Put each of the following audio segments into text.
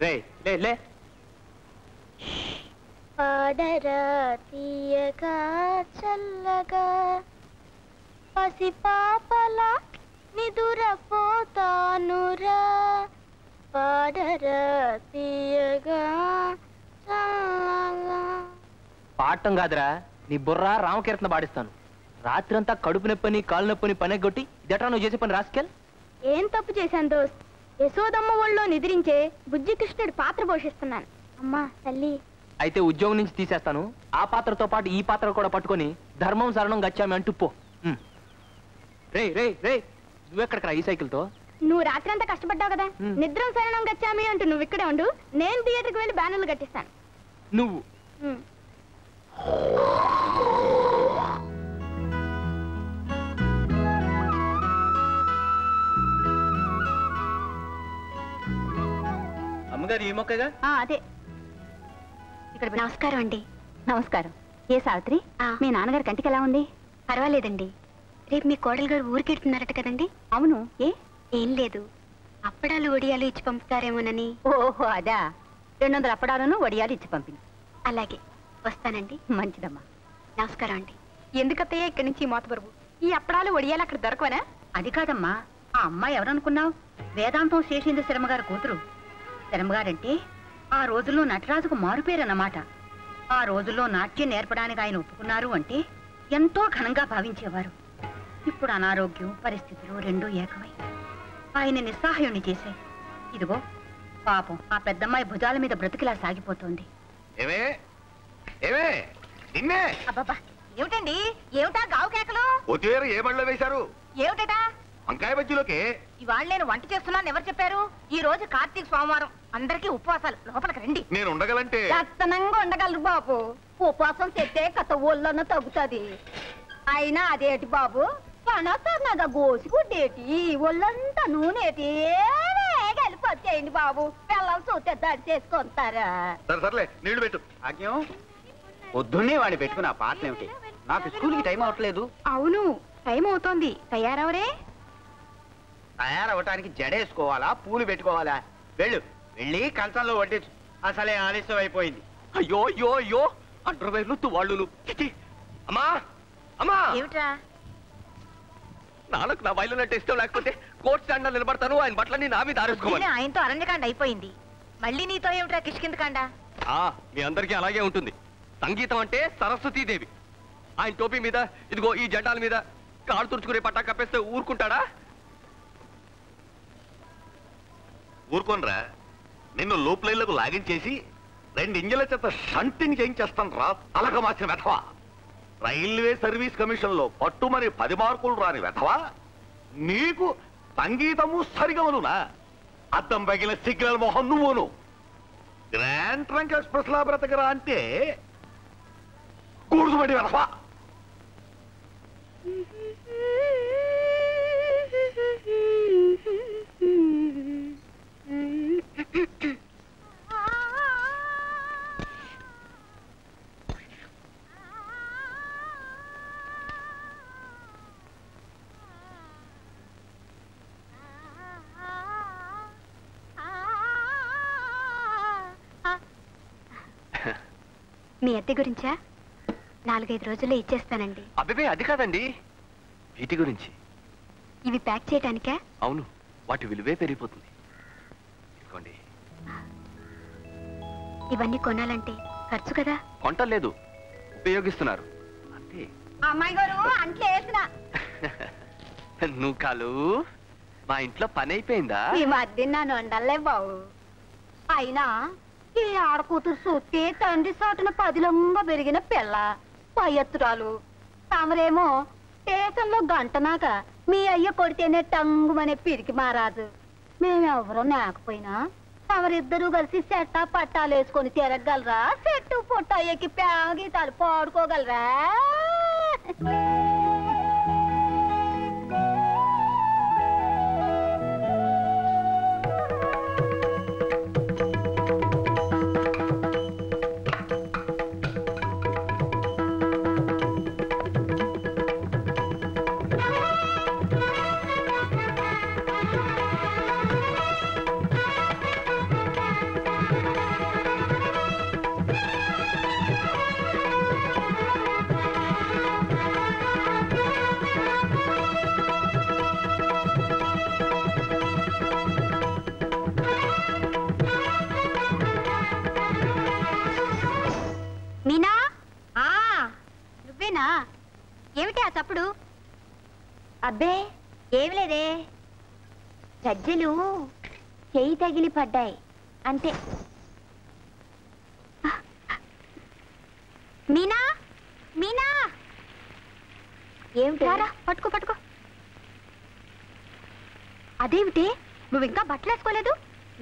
రే లే లే. పాడరా తీయగా చల్లగా పసి పాపలా నిదురపోతానురా పాడరా తీయగా చల్లగా. పాడటం కాదురా, నీ బుర్ర రామకీర్తన పాడిస్తాను. రాత్రంతా కడుపు నొప్పని కాలు నొప్పని పనెగొట్టి ఇదట్రా నువ్వు చేసే పని రాసుకెళ్ళి. ఏం తప్పు చేశాను దోస్త్? యశోదమ్మ ఒళ్ళో నిద్రించే బుజ్జి కృష్ణుడి పాత్ర పోషిస్తున్నాను. అమ్మా తల్లి. అయితే ఉద్యోగం నుంచి తీసేస్తాను. ఆ పాత్రతో పాటు ఈ పాత్ర కూడా పట్టుకొని ధర్మం శరణం గచ్చామి అంటూ పో. రే రే రే, నువ్వెక్కడికరా ఈ సైకిల్తో? నువ్వు రాత్రంతా కష్టపడ్డావు కదా, నిద్రం శరణం గచ్చామి అంటూ నువ్వు ఇక్కడే ఉండు, నేను థియేటర్కి వెళ్ళి బ్యానర్లు కట్టిస్తాను. నువ్వు అమ్మగారు ఈ మొక్కగా? అదే. ఇక్కడ నమస్కారం అండి. నమస్కారం. ఏ సావిత్రి, మీ నాన్నగారి కంటికి ఎలా ఉంది? పర్వాలేదండి. రేపు మీ కోడలు గారు ఊరికెడుతున్నారట కదండి? అవును. ఏం లేదు, అప్పడాలు వడియాలు ఇచ్చి పంపుతారేమోనని. ఓహో అదా. 200 అప్పడాలను వడియాలు ఇచ్చి పంపింది. అలాగే, వస్తానండి. మంచిదమ్మా. నమస్కారం అండి. ఎందుకత్తయ్య ఇక్కడి నుంచి మోతబరువు? ఈ అప్పడాలు వడియాలు అక్కడ దొరకవనా? అది కాదమ్మా, ఆ అమ్మాయి ఎవరనుకున్నావు? వేదాంతం శేషేంద్ర శర్మగారి కూతురు. శర్మగారంటే ఆ రోజుల్లో నటరాజుకు మారుపేరన్నమాట. ఆ రోజుల్లో నాట్యం నేర్పడానికి ఆయన ఒప్పుకున్నారు అంటే ఎంతో ఘనంగా భావించేవారు. ఇప్పుడు అనారోగ్యం పరిస్థితులు రెండూ ఏకమై ఆయన నిస్సహాయుణ్ణి చేశాయి. ఇదిగో పాపం ఆ పెద్దమ్మాయి భుజాల మీద బ్రతికిలా సాగిపోతోంది. అబ్బబ్బా, ఏమిటండి? ఏమిటా గావు కేకలు? ఏ బడిలో వేశారు? ఏమిటా వంకాయ బజ్జీలోకి? ఇవాళ నేను వంట చేస్తున్నాను ఎవరు చెప్పారు? ఈ రోజు కార్తీక సోమవారం, అందరికీ ఉపవాసాలు. లోపలికి రండి. నేను ఉండగలంటే దత్తనంగా ఉండగలరు బాబు. ఉపవాసం చెప్తే కథ ఒళ్ళన్న తగ్గుతుంది. అయినా అదేటి బాబు, పనసన్నగా గోసుకుంటేటి ఒళ్ళంతా నూనెటి కలిపొచ్చేయండి బాబు. పిల్లలు చూస్తే దాడి చేసుకుంటారా? సర్లే నీళ్లు పెట్టు. ఆజ్ఞం, పొద్దున్నే వాడిని పెట్టుకుని ఆ పాటలు ఏమిటి? నాకు స్కూల్కి టైం అవట్లేదు. అవును, టైం అవుతోంది. తయారవరే? తయారవటానికి జడేసుకోవాలా, పూలు పెట్టుకోవాలా? వెళ్ళు, వెళ్ళి కంచంలో వడ్డించు. అసలే ఆలస్యం అయిపోయింది. అయ్యో అయ్యో అయ్యో, అండర్వేర్లు తువాళ్ళు. అమ్మా అమ్మా, ఏమిట్రా? నాన్నకు నా బయలునంటే ఇష్టం లేకపోతే కోర్టు స్టాండ్ నిలబడతాను. ఆయన బట్టలన్నీ నా మీద ఆరేసుకోవాలి. ఆయనతో అరణ్యకాండ అయిపోయింది, మళ్ళీ నీతో ఏమిట్రా కిష్కిందకాండ? మీ అందరికీ అలాగే ఉంటుంది. సంగీతం అంటే సరస్వతీదేవి. ఆయన టోపీ మీద ఇదిగో ఈ జెండాల మీద కాళ్ళు తుడుచుకునే పట్టా కప్పేస్తే ఊరుకుంటాడా? ఊరుకోనరా, నిన్ను లూప్ లైన్లకు లాగించేసి 2 ఇంజల చేత షంటింగ్ చేయించేస్తాను రా అలగ మార్చిన వెధవా. రైల్వే సర్వీస్ కమిషన్ లో పట్టుమని 10 మార్కులు రాని వెధవా. నీకు సంగీతము సరిగమనునా? అద్దం పగిలిన సిగ్నల్ మొహం నువ్వును. గ్రాండ్ ట్రంక్ ఎక్స్ప్రెస్ లా బ్రతకరా అంటే కూర్చుబడి వెధవా. మీ అద్దె గురించా? 4-5 రోజుల్లో ఇచ్చేస్తానండి. అబ్బే అది కాదండి, వీటి గురించి. ఇవి ప్యాక్ చేయటానికా? అవును, వాటి విలువే పెరిగిపోతుంది. ఇదిగోండి. ఇవన్నీ కొనాలంటే ఖర్చు కదా? కొంటలేదు, ఉపయోగిస్తున్నారు అంతే. అమ్మాయి గారు అంట్లో వేసిన నువ్వు కాలు మా ఇంట్లో పని అయిపోయిందా? ఈ మధ్య నన్ను వండలే బాబు. అయినా ఈ ఆడకూతురు చూస్తే తండ్రి సాటున 10లంగా పెరిగిన పిల్ల పయ్యత్తురాలు. తమరేమో స్టేషన్లో గంటనాక మీ అయ్య కొడితేనే టంగుమనే పిరికి మారాదు. మేమెవరో లేకపోయినా తమరిద్దరూ కలిసి చెట్టా పట్టాలు వేసుకొని తిరగలరా? చెట్టు పుట్ట ఎక్కి గీతాలు పాడుకోగలరా? అబ్బే ఏమి లేదే, గజ్జెలు చెయ్యి తగిలి పడ్డాయి అంతే. మీనా మీనా ఏమిటి? పట్టుకో పట్టుకో. అదేమిటి నువ్వు ఇంకా బట్టలు వేసుకోలేదు?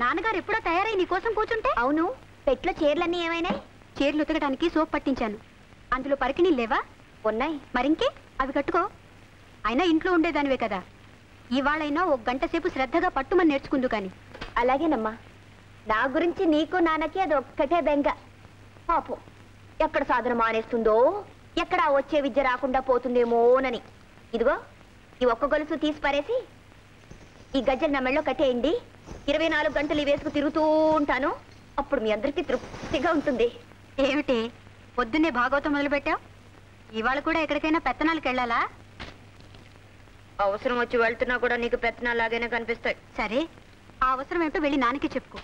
నాన్నగారు ఎప్పుడో తయారై నీకోసం కూర్చుంటే. అవును, పెట్లో చీరలన్నీ ఏమైనాయి? చీరలు ఉతకడానికి సోప్ పట్టించాను. అందులో పరికిణీ లేవా? ఉన్నాయి. మరింకే అవి కట్టుకో. అయినా ఇంట్లో ఉండేదానివే కదా, ఇవాళైనా ఒక గంట సేపు శ్రద్ధగా పట్టుమని నేర్చుకుందు కానీ. అలాగేనమ్మా. నా గురించి నీకు నాన్నకి అది ఒక్కటే బెంగ. పాపం ఎక్కడ సాధన మానేస్తుందో, ఎక్కడ వచ్చే విద్య రాకుండా పోతుందేమోనని. ఇదిగో ఈ ఒక్క గొలుసు తీసి పారేసి ఈ గజ్జలు నా మెళ్ళో కట్టేయండి. 24 గంటలు ఈ వేసుకు తిరుగుతూ ఉంటాను. అప్పుడు మీ అందరికీ తృప్తిగా ఉంటుంది. ఏమిటి పొద్దున్నే భాగవతం మొదలుపెట్టావు? ఇవాళ కూడా ఎక్కడికైనా పెత్తనాలకు వెళ్ళాలా? అవసరం వచ్చి వెళ్తున్నా కూడా నీకు పెత్తనాలాగానే కనిపిస్తాయి. సరే, ఆ అవసరం ఏంటో వెళ్ళి నాన్నకి చెప్పుకో.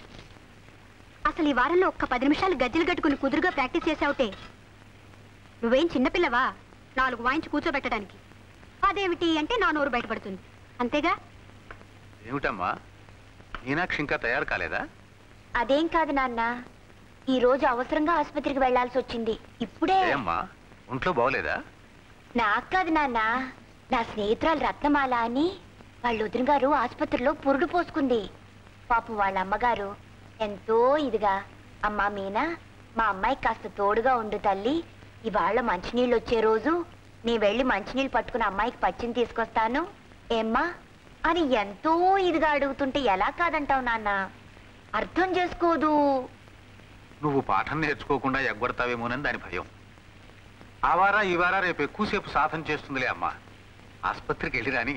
అసలు ఈ వారంలో ఒక్క 10 నిమిషాలు గజ్జలు కట్టుకుని కుదురుగా ప్రాక్టీస్ చేసావుటే నువ్వేం చిన్నపిల్లవా 4 వాయించి కూర్చోబెట్టడానికి? అదేమిటి అంటే నా నోరు బయటపడుతుంది, అంతేగా? ఏమిటమ్మా, మీనాక్షి ఇంకా తయారు కాలేదా? అదేం కాదు నాన్న, ఈ రోజు అవసరంగా ఆసుపత్రికి వెళ్లాల్సి వచ్చింది. ఇప్పుడే. అమ్మా, ఒంట్లో బాగోలేదా? నాకు కాదు నాన్న, నా స్నేహితురాలు రత్నమాల అని వాళ్ళ వదిన గారు ఆసుపత్రిలో పురుడు పోసుకుంది. పాపం వాళ్ళ అమ్మగారు ఎంతో ఇదిగా, అమ్మా మీనా, మా అమ్మాయి కాస్త తోడుగా ఉండు తల్లి, ఇవాళ మంచినీళ్ళు వచ్చే రోజు నీ వెళ్ళి మంచినీళ్ళు పట్టుకుని అమ్మాయికి పచ్చిని తీసుకొస్తాను ఏమ్మా అని ఎంతో ఇదిగా అడుగుతుంటే ఎలా కాదంటావు నాన్న? అర్థం చేసుకోదు. నువ్వు పాఠం నేర్చుకోకుండా ఎగ్గొడతావేమోనని దాని భయం. ఆ వారా ఈ వారా రేపు ఎక్కువసేపు సాధన చేస్తుందిలే అమ్మా. ఆసుపత్రికి వెళ్ళి రాని.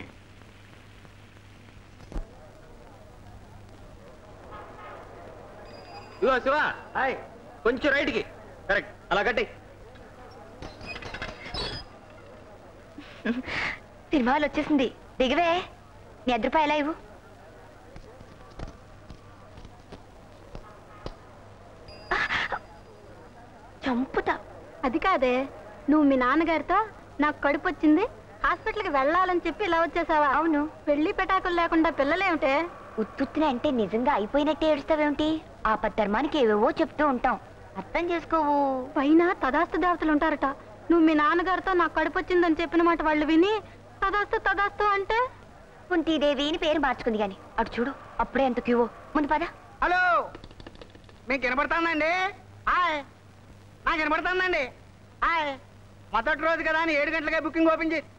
శివ కొంచెం రైట్కి. కరెక్ట్, అలా కట్టే. సినిమాలు వచ్చేసింది, దిగవే. నీ ₹1 ఇవ్వు. చంపుతా. అది కాదే, నువ్వు మీ నాన్నగారితో నాకు కడుపు వచ్చింది హాస్పిటల్కి వెళ్ళాలని చెప్పి ఇలా వచ్చేసావా? అవును. పెళ్లి పెటాకులు లేకుండా పిల్లలేమిటే? ఉత్తుత్తిన అంటే నిజంగా అయిపోయినట్టే ఏడుస్తావేమిటి? ఆపద్ధర్మానికి ఏవేవో చెప్తూ ఉంటాం, అర్థం చేసుకోవు. పైన తదాస్తు దేవతలు ఉంటారట. నువ్వు మీ నాన్నగారితో నాకు కడుపు వచ్చిందని చెప్పిన మాట వాళ్ళు విని తదాస్తు తదాస్తు అంటే కుంతీదేవిని పేరు మార్చుకుంది. గాని అటు చూడు, అప్పుడే ఎంత క్యూవో. ముందు పద. హలో, మీకు వినపడుతుందండి? నాకు వినపడుతుందండి. మొదటి రోజు కదా అని 7 గంటలకే బుకింగ్ ఓపెన్ చేసి.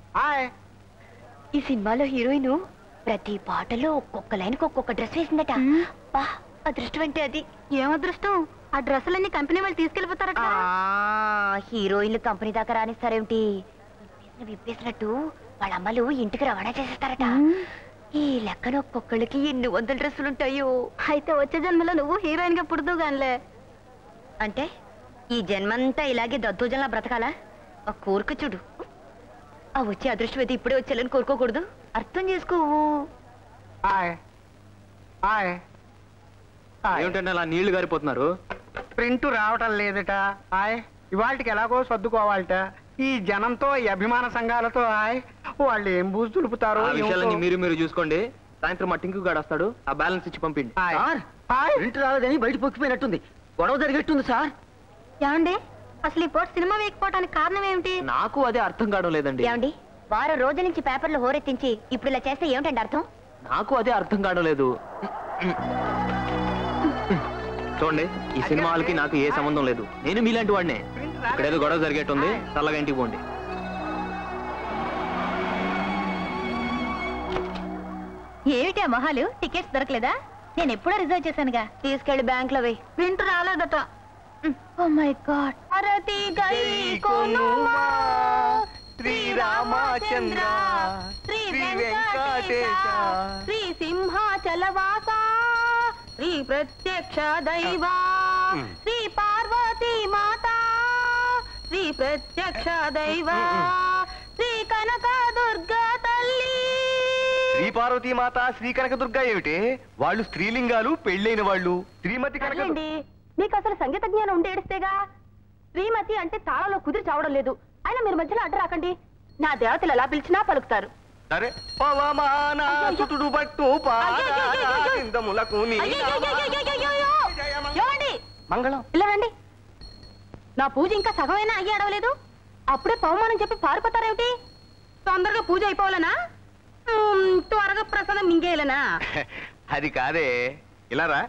ఈ సినిమాలో హీరోయిన్ ప్రతి పాటలో ఒక్కొక్క లైన్కి ఒక్కొక్క డ్రెస్ వేసిందట. బా, అదృష్టం అంటే అది. ఏం అదృష్టం? ఆ డ్రెస్సులన్నీ కంపెనీ వాళ్ళు తీసుకెళ్ళిపోతారట. హీరోయిన్లు కంపెనీ దాకా రానిస్తారేమిటి? విప్పేసినట్టు వాళ్ళ అమ్మలు ఇంటికి రవాణా చేసేస్తారట. ఈ లెక్కన ఒక్కొక్కళ్ళకి ఎన్ని 100 డ్రెస్సులుంటాయో. అయితే వచ్చే జన్మలో నువ్వు హీరోయిన్ గా పుడుతూ గానిలే. అంటే ఈ జన్మంతా ఇలాగే దద్దోజనలా బ్రతకాలా? ఆ కోరిక చూడు. ఆ వచ్చే అదృష్టం అయితే ఇప్పుడే వచ్చేయాలని కోరుకోకూడదు. అర్థం చేసుకోవు. ఏమిటంటే అలా నీళ్లు గారిపోతున్నారు? ప్రింట్ రావటం లేదట. ఇవాళకి ఎలాగో సర్దుకోవాలట. ఈ జనంతో, ఈ అభిమాన సంఘాలతో వాళ్ళు ఏం బూజు దులుపుతారో. మీరు చూసుకోండి. సాయంత్రం మా టింకు గాడు వస్తాడు, ఆ బ్యాలెన్స్ ఇచ్చి పంపిండి. ప్రింట్ రాలేదని బయట పొక్కిపోయినట్టుంది, గొడవ జరిగేట్టుంది సార్. ఏమండి, అసలు ఈ పూట సినిమా వేయకపోవడానికి కారణం ఏమిటి? నాకు అదే అర్థం కావడం లేదండి. ఏమండి, వారం రోజుల నుంచి పేపర్లో హోరెత్తించి ఇప్పుడు ఇలా చేస్తే ఏమిటండి అర్థం? నాకు అదే అర్థం కావడం లేదు. చూడండి, ఈ సినిమాలకి నాకు ఏ సంబంధం లేదు. నేను మీలాంటి వాడినే. ఇక్కడేదో గొడవ జరిగేట్టుంది, చల్లగా ఇంటికి పోండి. ఏమిటి ఆ మొహాలు? టికెట్స్ దొరకలేదా? నేను ఎప్పుడో రిజర్వ్ చేశానుగా. తీసుకెళ్లి బ్యాంక్ లో వేయి. ప్రింట్ రాలేదట. Oh my god. భారతి గై కొనుమా శ్రీ రామచంద్ర శ్రీ వెంకటేశ శ్రీ సింహాచలవాస శ్రీ ప్రత్యక్ష దైవా శ్రీ పార్వతీ మాత శ్రీ ప్రత్యక్ష దైవా శ్రీ కనక దుర్గా తల్లి. శ్రీ పార్వతీ మాత, శ్రీ కనక దుర్గా ఏమిటి? వాళ్ళు స్త్రీలింగాలు, పెళ్ళైన వాళ్ళు. శ్రీమతి కనక. నీకు అసలు సంగీత జ్ఞానం ఉంటే ఏడిస్తేగా. శ్రీమతి అంటే తాళంలో కుదిరి చావడం లేదు. అయినా మీరు మధ్యలో అడ్డు రాకండి. నా దేవతలు ఎలా పిలిచినా పలుకుతారు. సరే పవమాన సుతుడు పట్టు పాదములకు మంగళం. ఇలా రండి. నా పూజ ఇంకా సగమైనా అయ్యి అడవలేదు, అప్పుడే పవమానం చెప్పి పారిపోతారేమిటి? తొందరగా పూజ అయిపోవాలనా? త్వరగా ప్రసాదం మింగేయాలనా? అది కాదే, ఇలారా.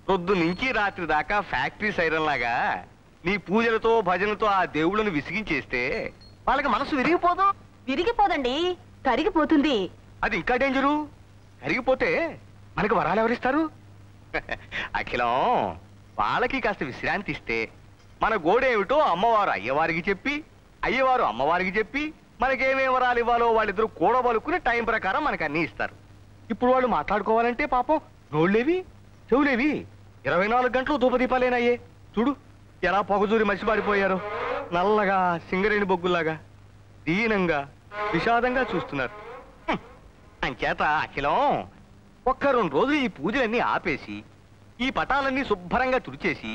పొద్దు నుంచి రాత్రి దాకా ఫ్యాక్టరీ సైరన్ లాగా నీ పూజలతో భజనతో ఆ దేవుళ్ళను విసిగించేస్తే వాళ్ళకి మనసు విరిగిపోదు. విరిగిపోదండి, కరిగిపోతుంది. అది ఇంకా డేంజరు. కరిగిపోతే మనకి వరాలు ఎవరిస్తారు? అఖిలం, వాళ్ళకి కాస్త విశ్రాంతి ఇస్తే మన గోడేమిటో అమ్మవారు అయ్యవారికి చెప్పి, అయ్యవారు అమ్మవారికి చెప్పి మనకేమేం వరాలు ఇవ్వాలో వాళ్ళిద్దరూ కూడబలుకుని టైం ప్రకారం మనకు అన్ని ఇస్తారు. ఇప్పుడు వాళ్ళు మాట్లాడుకోవాలంటే పాపం నోళ్ళేవి చెవులేవి 24 గంటలు ధూపదీపాలేనయ్యే. చూడు ఎలా పొగజూరి మసిబారిపోయారో, నల్లగా సింగరేణి బొగ్గులాగా దీనంగా విషాదంగా చూస్తున్నారు. అంచేత అఖిలం, ఒక్క 2 రోజులు ఈ పూజలన్నీ ఆపేసి ఈ పటాలన్నీ శుభ్రంగా తుడిచేసి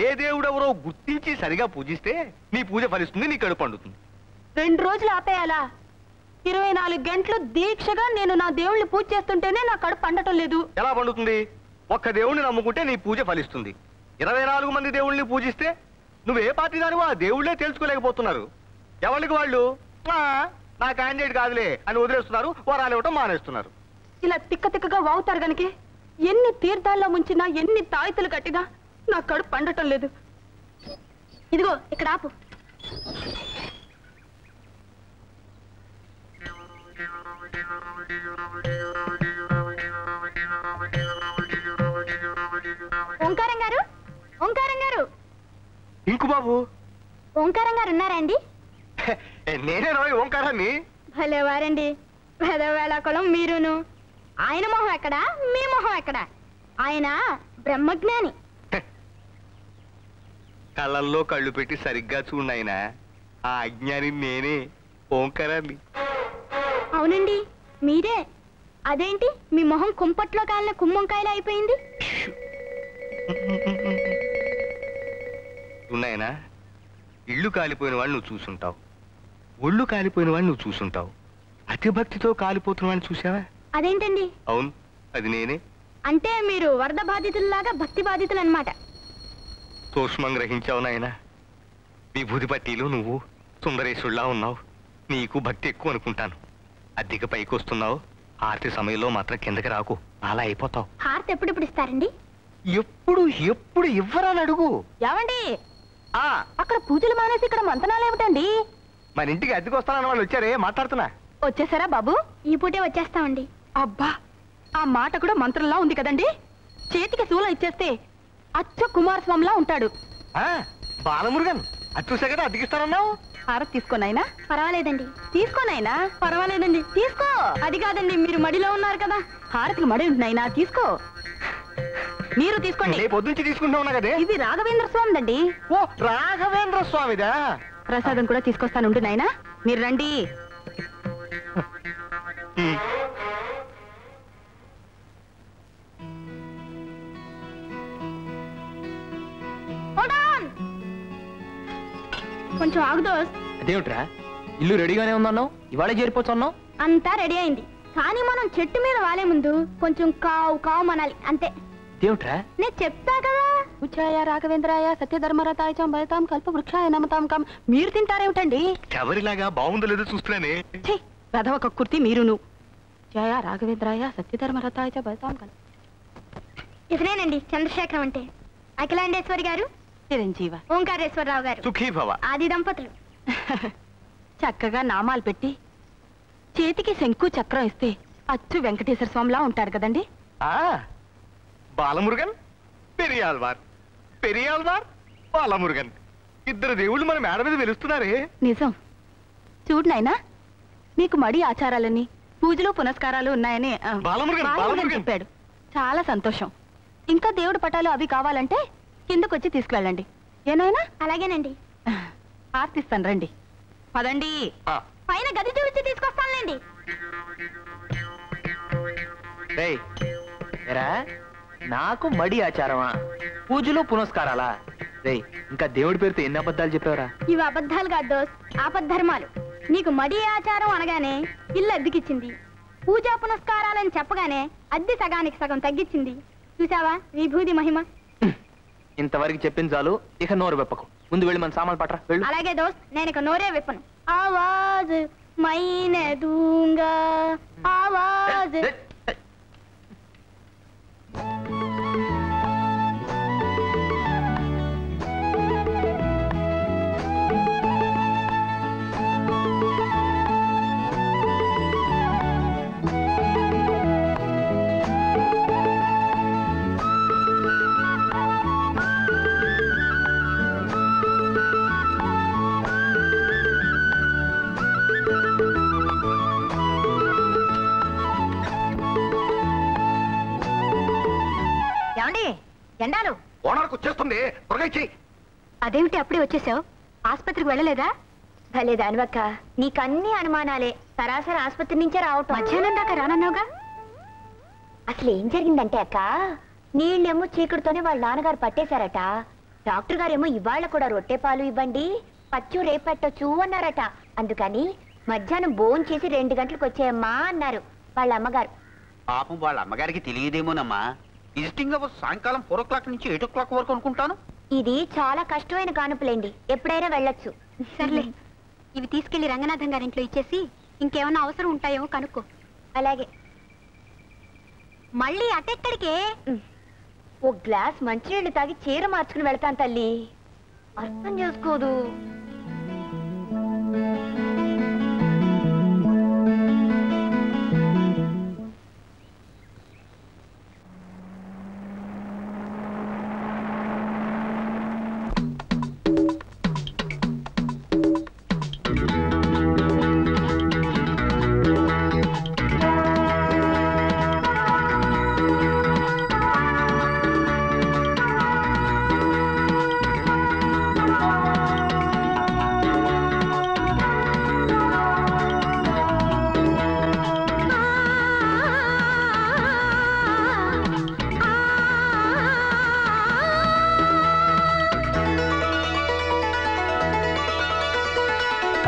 ఏ దేవుడెవరో గుర్తించి సరిగా పూజిస్తే నీ పూజ ఫలిస్తుంది, నీ కడుపు పండుతుంది. 2 రోజులు ఆపేయాలా? 24 గంటలు దీక్షగా నేను నా దేవుళ్ళని పూజ చేస్తుంటేనే నా కడుపు పండటం లేదు. ఎలా పండుతుంది? ఒక్క దేవుణ్ణి నమ్ముకుంటే నీ పూజ ఫలిస్తుంది. 24 మంది దేవుళ్ళని పూజిస్తే నువ్వే పార్టీ దానివో ఆ దేవుళ్ళే తెలుసుకోలేకపోతున్నారు. ఎవరికి వాళ్ళు నా క్యాండిడేట్ కాదులే అని వదిలేస్తున్నారు, వరాలు ఇవ్వటం మానేస్తున్నారు. ఇలా తిక్క తిక్కగా వాగుతారు గనక ఎన్ని తీర్థాల్లో ముంచినా, ఎన్ని తాయితులు కట్టినా నా కడుపు పండటం లేదు. ఇదిగో ఇక్కడ ఆపు. ఓంకారం గారు, ఓంకారం గారు. ఇంకు బాబు, ఓంకారం గారు ఉన్నారా అండి? నేనే రాయి ఓంకారాన్ని. భలేవారండి, పెదవేళకులం మీరును. ఆయన మొహం ఎక్కడా, మీ మొహం ఎక్కడా? ఆయన బ్రహ్మజ్ఞాని. కళ్ళల్లో కళ్ళు పెట్టి సరిగ్గా చూడాయన, ఆ అజ్ఞాని నేనే, ఓంకారాన్ని. అవునండి, మీరే. అదేంటి మీ మొహం కుంపట్లో కాలిన కుమ్మంకాయలు అయిపోయింది? ఉన్నాయనా, ఇళ్ళు కాలిపోయిన వాళ్ళు నువ్వు చూసుంటావు, ఒళ్ళు కాలిపోయిన వాళ్ళు నువ్వు చూసుంటావు, అతి భక్తితో కాలిపోతున్న వాడిని చూసావా? అదేంటండి? అవును, అది నేనే. అంటే మీరు వరద బాధితుల్లాగా భక్తి బాధితులు అన్నమాట. సూక్ష్మం గ్రహించావు నాయనా. విభూతి పట్టీలు నువ్వు సుందరేశుల్లా ఉన్నావు, నీకు భక్తి ఎక్కువ అనుకుంటాను. అద్దెకి పైకి వస్తున్నావు, ఆర్తి సమయంలో మాత్రం కిందకి రాకు, అలా అయిపోతావు. హారతి ఎప్పుడెప్పుడు ఇస్తారండి? ఎప్పుడు ఎప్పుడు ఇవ్వరాని అడుగు. ఏమండి, అక్కడ పూజలు మానేసి ఇక్కడ మంతనాలు ఏమిటండి? మన ఇంటికి అద్దెకి వస్తానన్న వాళ్ళు వచ్చారే, మాట్లాడుతున్నా. వచ్చేసారా బాబు? ఈ పూటే వచ్చేస్తామండి. అబ్బా, ఆ మాట కూడా మంత్రంలా ఉంది కదండి. చేతికి శూలం ఇచ్చేస్తే అచ్చ కుమారస్వామిలా ఉంటాడు. బాలమురుగన్, అది చూసా కదా అద్దెకిస్తానన్నావు. హారతి తీసుకోనైనా? పర్వాలేదండి. తీసుకోనైనా? పర్వాలేదండి. తీసుకో. అది కాదండి, మీరు మడిలో ఉన్నారు కదా, హారతికి మడి ఉంటున్నాయినా, తీసుకో. మీరు తీసుకోండి. పొద్దుంచి తీసుకుంటా ఉన్నా కదే. ఇది రాఘవేంద్ర స్వామిదండి. ఓ, రాఘవేంద్ర స్వామిదా? ప్రసాదం కూడా తీసుకొస్తానుండు నాయనా, మీరు రండి. కొంచెం ఆగుదోస్. అదేమిట్రా, ఇల్లు రెడీగానే ఉందన్నావు, ఇవాళ చేరిపోతున్నావు? అంతా రెడీ అయింది, కానీ మనం చెట్టు మీద వాలే ముందు కొంచెం కావు కావు మనాలి అంతే. అదేమిట్రా? నేను చెప్తా కదా. ఉచ్చాయ రాఘవేంద్రాయ సత్యధర్మరతాయ చ భయతాం కల్ప వృక్షాయ నమతాం కాం. మీరు తింటారేమిటండి? ఎవరిలాగా బాగుందో లేదో చూస్తున్నానే. రథవ కక్కుర్తి మీరును. జయ రాఘవేంద్రాయ సత్యధర్మరతాయ చ భయతాం కల్ప. ఇతనేనండి చంద్రశేఖరం అంటే. అఖిలాండేశ్వరి గారు, చిరంజీవ. ఓంకారేశ్వరరావు గారు, సుఖీ భవ. ఆది దంపతులు. చక్కగా నామాలు పెట్టి చేతికి శంకు చక్రం ఇస్తే అచ్చు వెంకటేశ్వర స్వామిలా ఉంటారు కదండి. బాలమురుగన్, పెరియాల్వార్, పెరియాల్వార్, బాలమురుగన్, ఇద్దరు దేవుళ్ళు మన మేడ మీద వెలుస్తున్నారే. నిజం. చూడు నాయనా, మీకు మడి ఆచారాలని పూజలు పునస్కారాలు ఉన్నాయని బాలమురుగన్ చెప్పాడు. చాలా సంతోషం. ఇంకా దేవుడి పటాలు అవి కావాలంటే కిందకొచ్చి తీసుకెళ్ళండి. ఏనాయనా? అలాగేనండి. ఆర్తిస్తాను, రండి. పదండి. పైన గది చూపించి తీసుకొస్తానులేండి. నాకు మడి ఆచారమా, పూజలు పునస్కారాలా? రేయ్, ఇంకా దేవుడి పేరుతో ఎన్ని అబద్ధాలు చెప్పావరా? ఇవి అబద్ధాలు కాదు దోస్, ఆపద్ధర్మాలు. నీకు మడి ఆచారం అనగానే ఇల్లు అద్దెకిచ్చింది, పూజా పునస్కారాలని చెప్పగానే అద్దె సగానికి సగం తగ్గించింది. చూసావా విభూది మహిమ. ఇంతవరకు చెప్పింది చాలు, ఇక నోరు వెప్పకు. ముందు వెళ్ళి మన సామాన్లు పట్రా వెళ్ళు. అలాగే దోస్త్, నేను ఇక నోరే విప్పను. ఆవాజ్ మైనే దూంగా ఆవాజ్. ఏమండి ఎండాలు ఓనర్కు వచ్చేస్తుంది, త్వరగా ఇచ్చేయి. అదేమిటి అప్పుడే వచ్చేసావు? ఆస్పత్రికి వెళ్ళలేదా? భలే దానివక్క, నీకన్నీ అనుమానాలే. సరాసరి ఆసుపత్రి నుంచే రావటం. మధ్యాహ్నం దాకా రానన్నావుగా. అసలు ఏం జరిగిందంటే అక్క, నీళ్ళేమో చీకటితోనే వాళ్ళ నాన్నగారు పట్టేశారట. డాక్టర్ గారేమో ఇవాళ కూడా రొట్టె పాలు ఇవ్వండి, పచ్చు రేపెట్టొచ్చు అన్నారట. అందుకని మధ్యాహ్నం భోజనం చేసి 2 గంటలకు వచ్చేయమ్మా అన్నారు వాళ్ళ అమ్మగారు. పాపం వాళ్ళ అమ్మగారికి తెలియదేమోనమ్మా. విజిటింగ్ అవర్స్ సాయంకాలం 4 o'clock నుంచి 8 o'clock వరకు అనుకుంటాను. ఇది చాలా కష్టమైన కానుపులేండి, ఎప్పుడైనా వెళ్ళొచ్చు. సర్లే, ఇవి తీసుకెళ్లి రంగనాథం గారింట్లో ఇచ్చేసి ఇంకేమైనా అవసరం ఉంటాయేమో కనుక్కో. అలాగే. మళ్ళీ అటెక్కడికే? ఓ గ్లాస్ మంచినీళ్ళు తాగి చీర మార్చుకుని వెళ్తాను తల్లి. అర్థం చేసుకోదు.